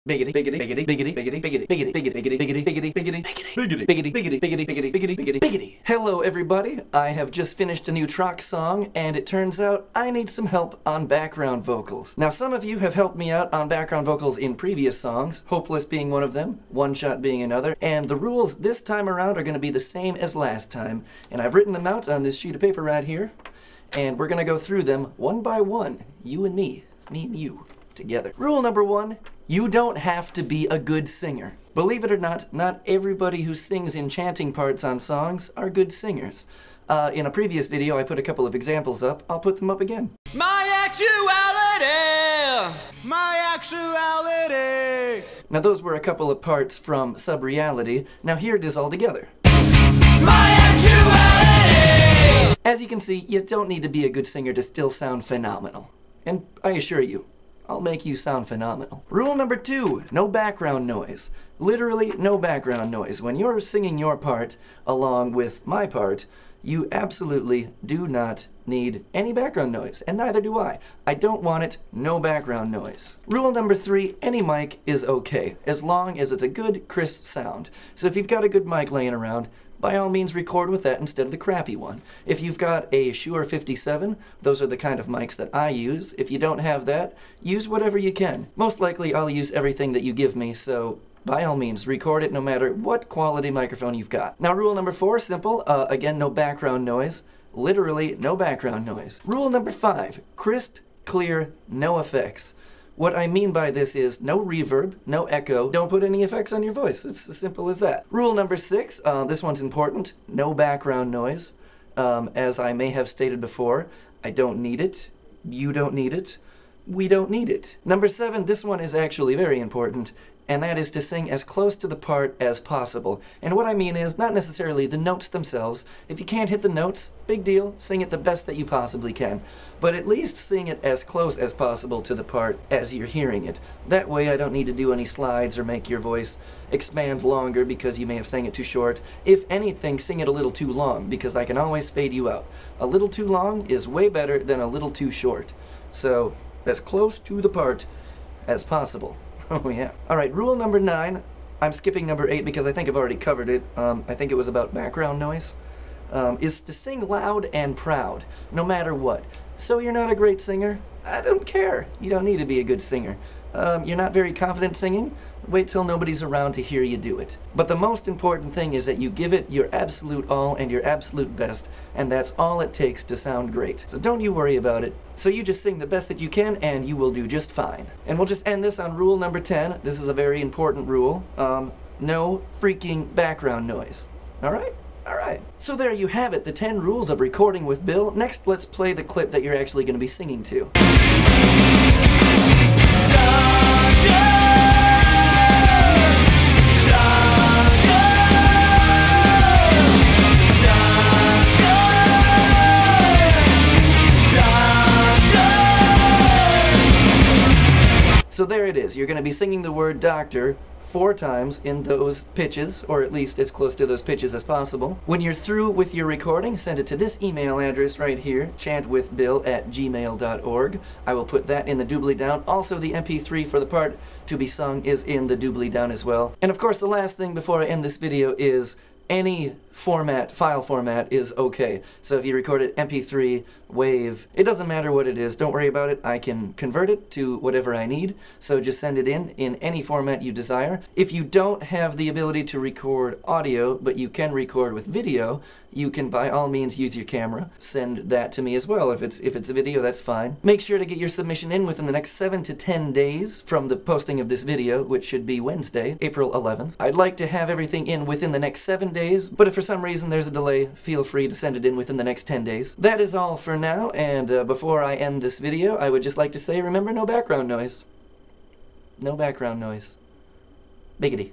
Biggity, biggity, biggity, biggity, biggity, biggity, biggity, biggity, biggity, biggity, biggity, biggity, biggity, biggity, biggity, biggity, biggity, biggity, biggity, biggity. Hello, everybody. I have just finished a new Trock song, and it turns out I need some help on background vocals. Now, some of you have helped me out on background vocals in previous songs, Hopeless being one of them, One Shot being another, and the rules this time around are going to be the same as last time, and I've written them out on this sheet of paper right here, and we're going to go through them one by one, you and me and you, together. Rule number one. You don't have to be a good singer. Believe it or not, not everybody who sings enchanting parts on songs are good singers. In a previous video, I put a couple of examples up. I'll put them up again. My actuality. Now those were a couple of parts from Sub-Reality. Now here it is all together. My actuality. As you can see, you don't need to be a good singer to still sound phenomenal. And I assure you, I'll make you sound phenomenal. Rule number two, no background noise. Literally no background noise. When you're singing your part along with my part, you absolutely do not need any background noise, and neither do I. I don't want it, no background noise. Rule number three, any mic is okay, as long as it's a good, crisp sound. So if you've got a good mic laying around, by all means record with that instead of the crappy one. If you've got a Shure 57, those are the kind of mics that I use. If you don't have that, use whatever you can. Most likely I'll use everything that you give me, so by all means, record it no matter what quality microphone you've got. Now rule number four, simple. Again, no background noise. Literally, no background noise. Rule number five, crisp, clear, no effects. What I mean by this is no reverb, no echo, don't put any effects on your voice. It's as simple as that. Rule number six, this one's important, no background noise. As I may have stated before, I don't need it, you don't need it, we don't need it. Number seven, this one is actually very important, and that is to sing as close to the part as possible. And what I mean is not necessarily the notes themselves. If you can't hit the notes, big deal, sing it the best that you possibly can. But at least sing it as close as possible to the part as you're hearing it. That way I don't need to do any slides or make your voice expand longer because you may have sang it too short. If anything, sing it a little too long because I can always fade you out. A little too long is way better than a little too short. So, as close to the part as possible. Oh yeah. Alright, rule number 9. I'm skipping number 8 because I think I've already covered it. I think it was about background noise. Is to sing loud and proud, no matter what. So you're not a great singer? I don't care. You don't need to be a good singer. You're not very confident singing? Wait till nobody's around to hear you do it. But the most important thing is that you give it your absolute all and your absolute best, and that's all it takes to sound great. So don't you worry about it. So you just sing the best that you can, and you will do just fine. And we'll just end this on rule number 10. This is a very important rule. No freaking background noise. Alright? Alright. So there you have it, the 10 rules of recording with Bill. Next, let's play the clip that you're actually going to be singing to. So there it is. You're going to be singing the word doctor 4 times in those pitches, or at least as close to those pitches as possible. When you're through with your recording, send it to this email address right here, chantwithbill@gmail.org. I will put that in the doobly down. Also, the MP3 for the part to be sung is in the doobly down as well. And of course, the last thing before I end this video is any format, file format is okay. So if you record it MP3, WAV, it doesn't matter what it is, don't worry about it. I can convert it to whatever I need, so just send it in any format you desire. If you don't have the ability to record audio, but you can record with video, you can by all means use your camera. Send that to me as well. If it's a video, that's fine. Make sure to get your submission in within the next 7 to 10 days from the posting of this video, which should be Wednesday, April 11th. I'd like to have everything in within the next 7 days, but if for some reason there's a delay, feel free to send it in within the next 10 days. That is all for now, and before I end this video, I would just like to say, remember, no background noise. No background noise. Biggity.